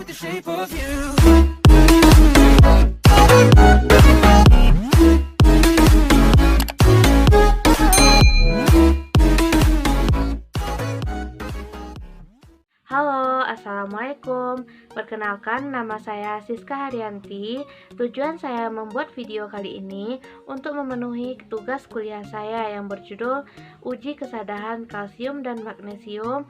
the shape of you. Halo, Assalamualaikum. Perkenalkan, nama saya Siska Haryanti. Tujuan saya membuat video kali ini untuk memenuhi tugas kuliah saya yang berjudul Uji Kesadaran Kalsium dan Magnesium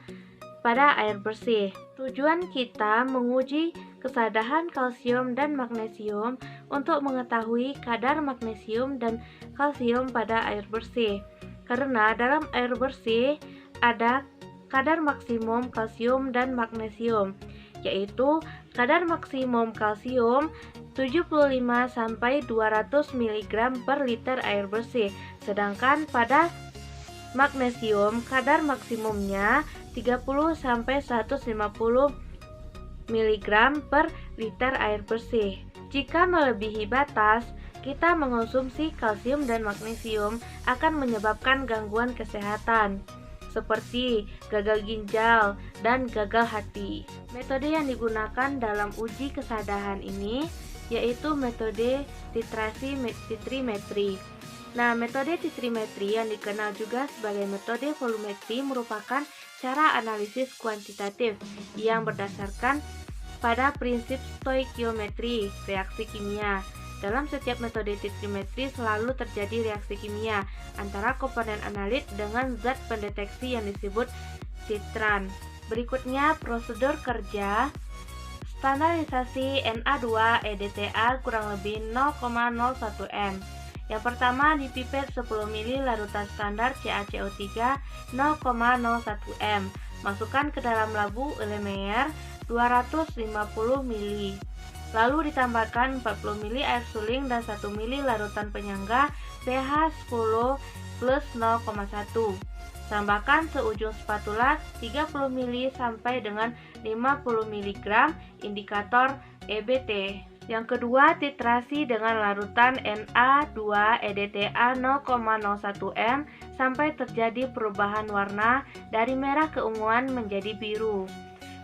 pada air bersih. Tujuan kita menguji kesadaran kalsium dan magnesium untuk mengetahui kadar magnesium dan kalsium pada air bersih. Karena dalam air bersih ada kadar maksimum kalsium dan magnesium, yaitu kadar maksimum kalsium 75 sampai 200 mg per liter air bersih, sedangkan pada magnesium kadar maksimumnya 30 sampai 150 mg per liter air bersih. Jika melebihi batas, kita mengonsumsi kalsium dan magnesium akan menyebabkan gangguan kesehatan seperti gagal ginjal dan gagal hati. Metode yang digunakan dalam uji kesadaran ini yaitu metode titrimetri. Nah, metode titrimetri yang dikenal juga sebagai metode volumetri merupakan cara analisis kuantitatif yang berdasarkan pada prinsip stoikiometri reaksi kimia. Dalam setiap metode titrimetri selalu terjadi reaksi kimia antara komponen analit dengan zat pendeteksi yang disebut citran. Berikutnya prosedur kerja. Standarisasi Na2-EDTA kurang lebih 0,01 m. Yang pertama, di pipet 10 ml larutan standar CaCO3 0,01 m. Masukkan ke dalam labu Elemer 250 ml. Lalu ditambahkan 40 ml air suling dan 1 ml larutan penyangga pH 10 plus 0,1. Tambahkan seujung spatula 30 ml sampai dengan 50 mg indikator EBT. Yang kedua, titrasi dengan larutan Na2-EDTA 0,01 m sampai terjadi perubahan warna dari merah keunguan menjadi biru.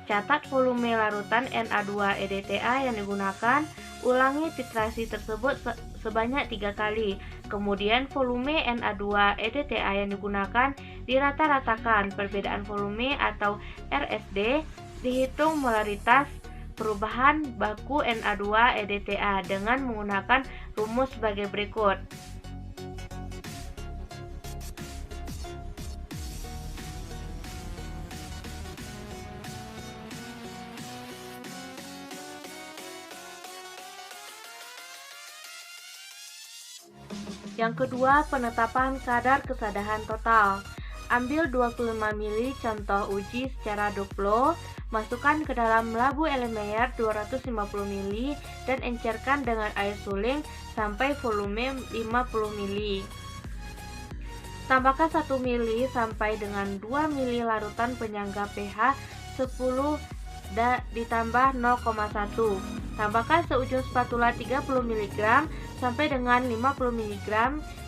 Catat volume larutan Na2-EDTA yang digunakan, ulangi titrasi tersebut sebanyak 3 kali. Kemudian volume Na2-EDTA yang digunakan dirata-ratakan. Perbedaan volume atau RSD dihitung molaritas perubahan baku Na2-EDTA dengan menggunakan rumus sebagai berikut. Yang kedua, penetapan kadar kesadaran total. Ambil 25 ml contoh uji secara doplo, masukkan ke dalam labu Elemer 250 ml dan encerkan dengan air suling sampai volume 50 ml. Tambahkan 1 ml sampai dengan 2 ml larutan penyangga pH 10 ditambah 0,1. Tambahkan seujung spatula 30 mg sampai dengan 50 mg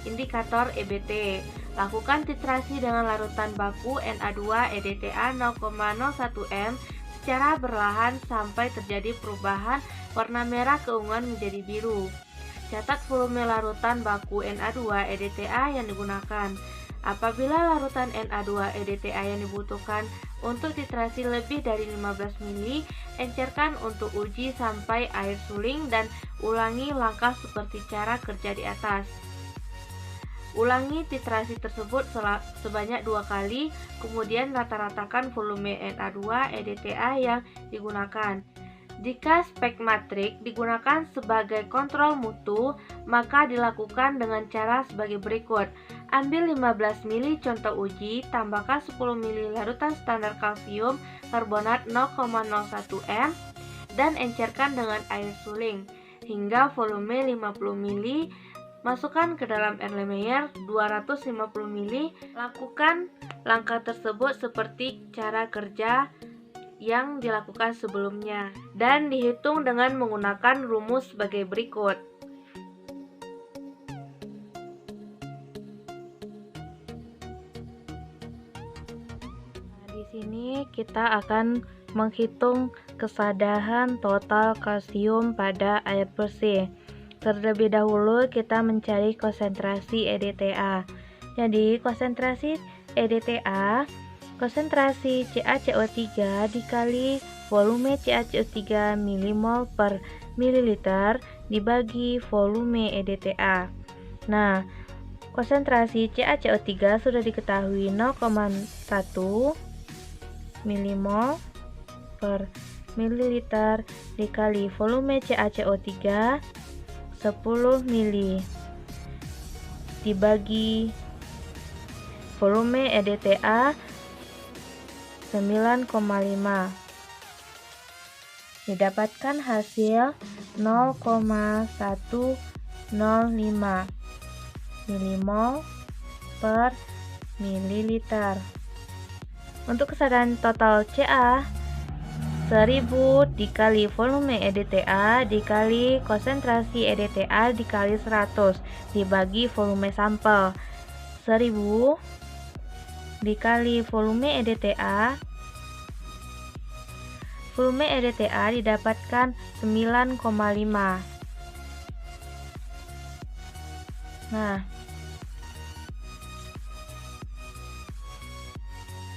indikator EBT. Lakukan titrasi dengan larutan baku Na2-EDTA 0,01 m secara berlahan sampai terjadi perubahan warna merah keunguan menjadi biru. Catat volume larutan baku Na2-EDTA yang digunakan. Apabila larutan Na2-EDTA yang dibutuhkan untuk titrasi lebih dari 15 ml, encerkan untuk uji sampai air suling dan ulangi langkah seperti cara kerja di atas. Ulangi titrasi tersebut sebanyak 2 kali, kemudian rata-ratakan volume Na2-EDTA yang digunakan. Jika spek matrik digunakan sebagai kontrol mutu, maka dilakukan dengan cara sebagai berikut. Ambil 15 ml contoh uji, tambahkan 10 ml larutan standar kalsium karbonat 0,01 m dan encerkan dengan air suling hingga volume 50 ml. Masukkan ke dalam Elemer 250 ml. Lakukan langkah tersebut seperti cara kerja yang dilakukan sebelumnya dan dihitung dengan menggunakan rumus sebagai berikut. Di sini kita akan menghitung kesadahan total kalsium pada air bersih. Terlebih dahulu kita mencari konsentrasi EDTA. Jadi konsentrasi EDTA, konsentrasi CaCO3 dikali volume CaCO3 milimol per mililiter dibagi volume EDTA. Nah, konsentrasi CaCO3 sudah diketahui 0,1 milimol per mililiter dikali volume CaCO3 10 mili dibagi volume EDTA 9,5, didapatkan hasil 0,105 milimol per mililiter. Untuk kesadaran total Ca, 1000 dikali volume EDTA dikali konsentrasi EDTA dikali 100 dibagi volume sampel. 1000 dikali volume EDTA, volume EDTA didapatkan 9,5. Nah,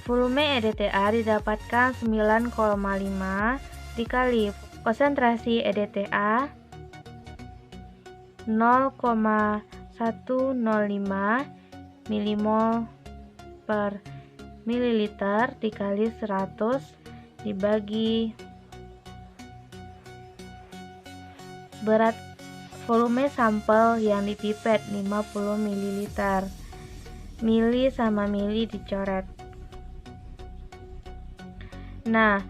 volume EDTA didapatkan 9,5 dikali konsentrasi EDTA 0,105 milimol per mililiter dikali 100 dibagi berat volume sampel yang dipipet 50 ml. Mili sama mili dicoret. Nah,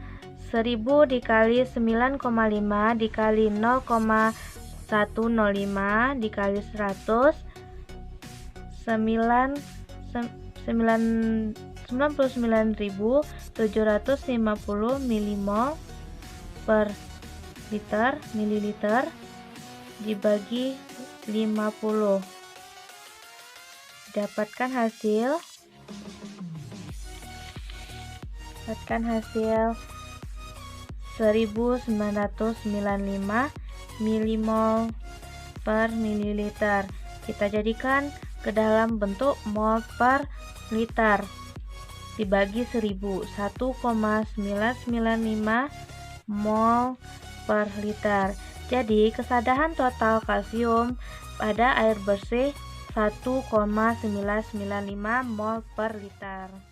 1000 dikali 9,5 dikali 0,105 dikali 100 99.750 milimol per mililiter dibagi 50. Dapatkan hasil 1995 milimol per mililiter. Kita jadikan ke dalam bentuk mol per liter dibagi 1000, 1,995 mol per liter. Jadi kesadaran total kalsium pada air bersih 1,995 mol per liter.